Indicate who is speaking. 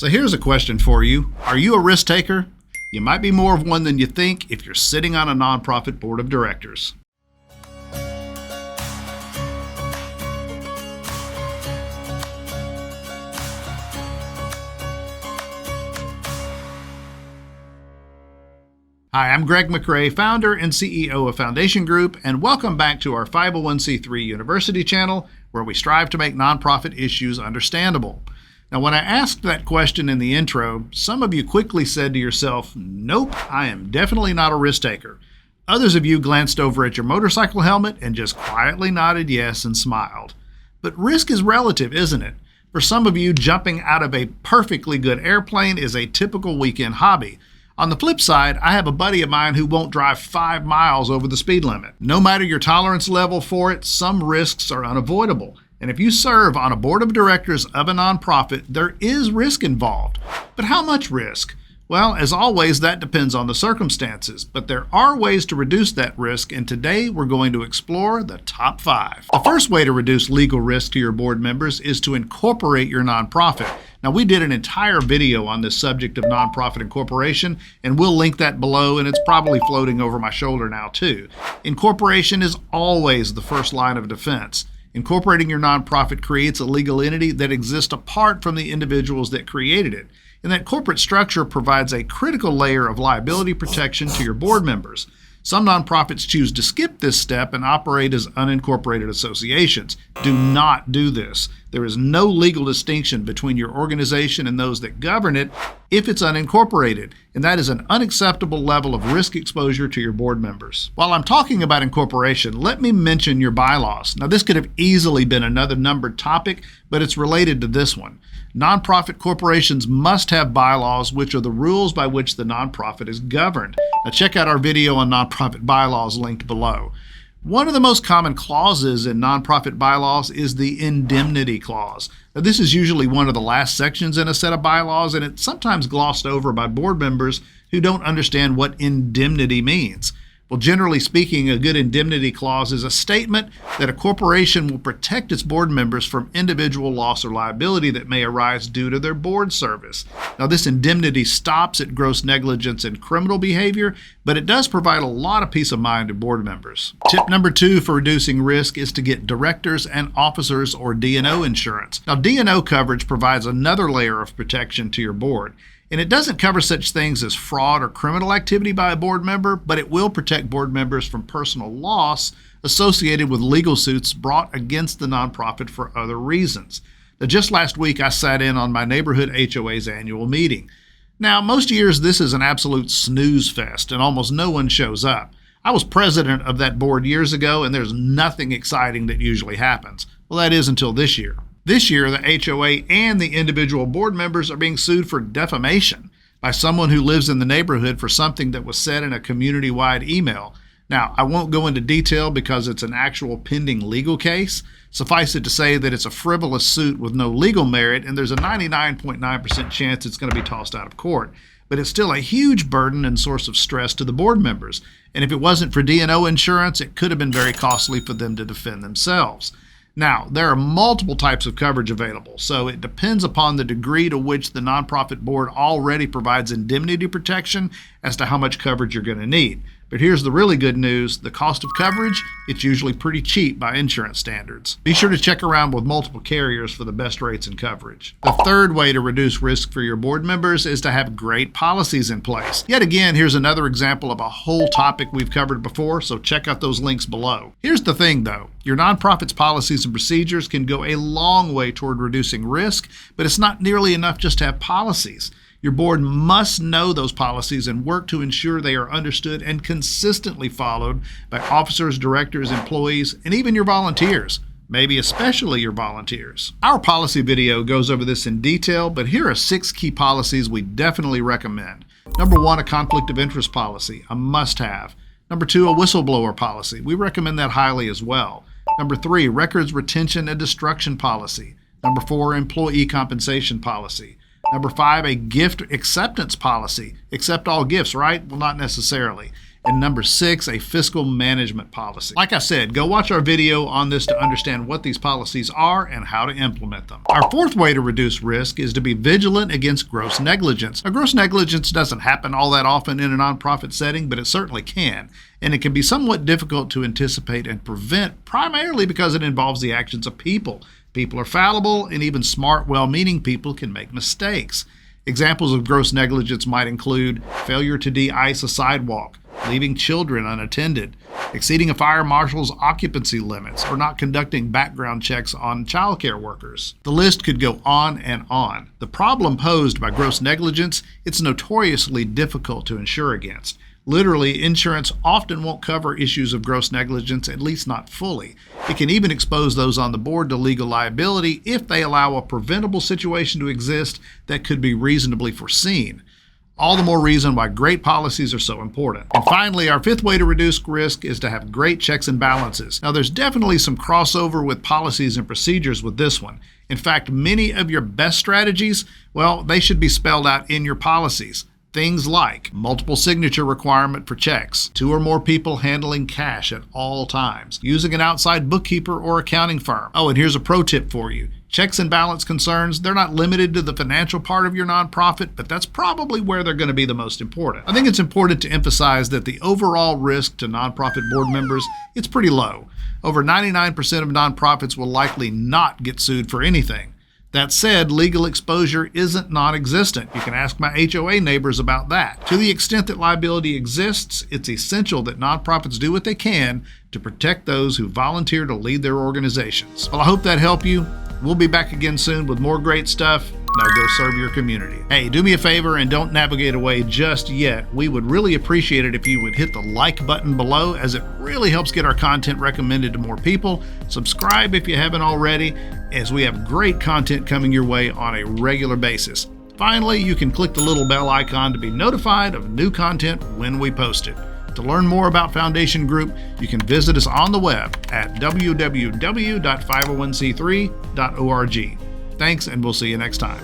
Speaker 1: So here's a question for you. Are you a risk taker? You might be more of one than you think if you're sitting on a nonprofit board of directors. Hi, I'm Greg McRae, founder and CEO of Foundation Group, and welcome back to our 501c3 University channel, where we strive to make nonprofit issues understandable. Now, when I asked that question in the intro, some of you quickly said to yourself, nope, I am definitely not a risk taker. Others of you glanced over at your motorcycle helmet and just quietly nodded yes and smiled. But risk is relative, isn't it? For some of you, jumping out of a perfectly good airplane is a typical weekend hobby. On the flip side, I have a buddy of mine who won't drive 5 miles over the speed limit. No matter your tolerance level for it, some risks are unavoidable. And if you serve on a board of directors of a nonprofit, there is risk involved. But how much risk? Well, as always, that depends on the circumstances. But there are ways to reduce that risk, and today we're going to explore the top 5. The first way to reduce legal risk to your board members is to incorporate your nonprofit. Now, we did an entire video on this subject of nonprofit incorporation, and we'll link that below, and it's probably floating over my shoulder now too. Incorporation is always the first line of defense. Incorporating your nonprofit creates a legal entity that exists apart from the individuals that created it. And that corporate structure provides a critical layer of liability protection to your board members. Some nonprofits choose to skip this step and operate as unincorporated associations. Do not do this. There is no legal distinction between your organization and those that govern it if it's unincorporated, and that is an unacceptable level of risk exposure to your board members. While I'm talking about incorporation, let me mention your bylaws. Now, this could have easily been another numbered topic, but it's related to this one. Nonprofit corporations must have bylaws, which are the rules by which the nonprofit is governed. Now, check out our video on nonprofit bylaws linked below. One of the most common clauses in nonprofit bylaws is the indemnity clause. Now, this is usually one of the last sections in a set of bylaws, and it's sometimes glossed over by board members who don't understand what indemnity means. Well, generally speaking, a good indemnity clause is a statement that a corporation will protect its board members from individual loss or liability that may arise due to their board service. Now, this indemnity stops at gross negligence and criminal behavior, but it does provide a lot of peace of mind to board members. Tip number 2 for reducing risk is to get directors and officers or D&O insurance. Now, D&O coverage provides another layer of protection to your board. And it doesn't cover such things as fraud or criminal activity by a board member, but it will protect board members from personal loss associated with legal suits brought against the nonprofit for other reasons. Now, just last week, I sat in on my neighborhood HOA's annual meeting. Now, most years, this is an absolute snooze fest, and almost no one shows up. I was president of that board years ago, and there's nothing exciting that usually happens. Well, that is until this year. This year, the HOA and the individual board members are being sued for defamation by someone who lives in the neighborhood for something that was said in a community-wide email. Now, I won't go into detail because it's an actual pending legal case. Suffice it to say that it's a frivolous suit with no legal merit, and there's a 99.9% chance it's going to be tossed out of court. But it's still a huge burden and source of stress to the board members. And if it wasn't for D&O insurance, it could have been very costly for them to defend themselves. Now, there are multiple types of coverage available, so it depends upon the degree to which the nonprofit board already provides indemnity protection as to how much coverage you're going to need. But here's the really good news. The cost of coverage, it's usually pretty cheap by insurance standards. Be sure to check around with multiple carriers for the best rates and coverage. The third way to reduce risk for your board members is to have great policies in place. Yet again, here's another example of a whole topic we've covered before, so check out those links below. Here's the thing though, your nonprofit's policies and procedures can go a long way toward reducing risk, but it's not nearly enough just to have policies. Your board must know those policies and work to ensure they are understood and consistently followed by officers, directors, employees, and even your volunteers, maybe especially your volunteers. Our policy video goes over this in detail, but here are 6 key policies we definitely recommend. Number 1, a conflict of interest policy, a must-have. Number 2, a whistleblower policy. We recommend that highly as well. Number 3, records retention and destruction policy. Number 4, employee compensation policy. Number 5, a gift acceptance policy. Accept all gifts, right? Well, not necessarily. And number 6, a fiscal management policy. Like I said, go watch our video on this to understand what these policies are and how to implement them. Our 4th way to reduce risk is to be vigilant against gross negligence. Now, gross negligence doesn't happen all that often in a nonprofit setting, but it certainly can. And it can be somewhat difficult to anticipate and prevent, primarily because it involves the actions of people. People are fallible, and even smart, well-meaning people can make mistakes. Examples of gross negligence might include failure to de-ice a sidewalk, leaving children unattended, exceeding a fire marshal's occupancy limits, or not conducting background checks on childcare workers. The list could go on and on. The problem posed by gross negligence, it's notoriously difficult to insure against. Literally, insurance often won't cover issues of gross negligence, at least not fully. It can even expose those on the board to legal liability if they allow a preventable situation to exist that could be reasonably foreseen. All the more reason why great policies are so important. And finally, our 5th way to reduce risk is to have great checks and balances. Now, there's definitely some crossover with policies and procedures with this one. In fact, many of your best strategies, well, they should be spelled out in your policies. Things like multiple signature requirement for checks, 2 or more people handling cash at all times, using an outside bookkeeper or accounting firm. Oh, and here's a pro tip for you. Checks and balance concerns, they're not limited to the financial part of your nonprofit, but that's probably where they're going to be the most important. I think it's important to emphasize that the overall risk to nonprofit board members, it's pretty low. Over 99% of nonprofits will likely not get sued for anything. That said, legal exposure isn't non-existent. You can ask my HOA neighbors about that. To the extent that liability exists, it's essential that nonprofits do what they can to protect those who volunteer to lead their organizations. Well, I hope that helped you. We'll be back again soon with more great stuff. Now go serve your community. Hey, do me a favor and don't navigate away just yet. We would really appreciate it if you would hit the like button below, as it really helps get our content recommended to more people. Subscribe if you haven't already, as we have great content coming your way on a regular basis. Finally, you can click the little bell icon to be notified of new content when we post it. To learn more about Foundation Group, you can visit us on the web at www.501c3.org. Thanks, and we'll see you next time.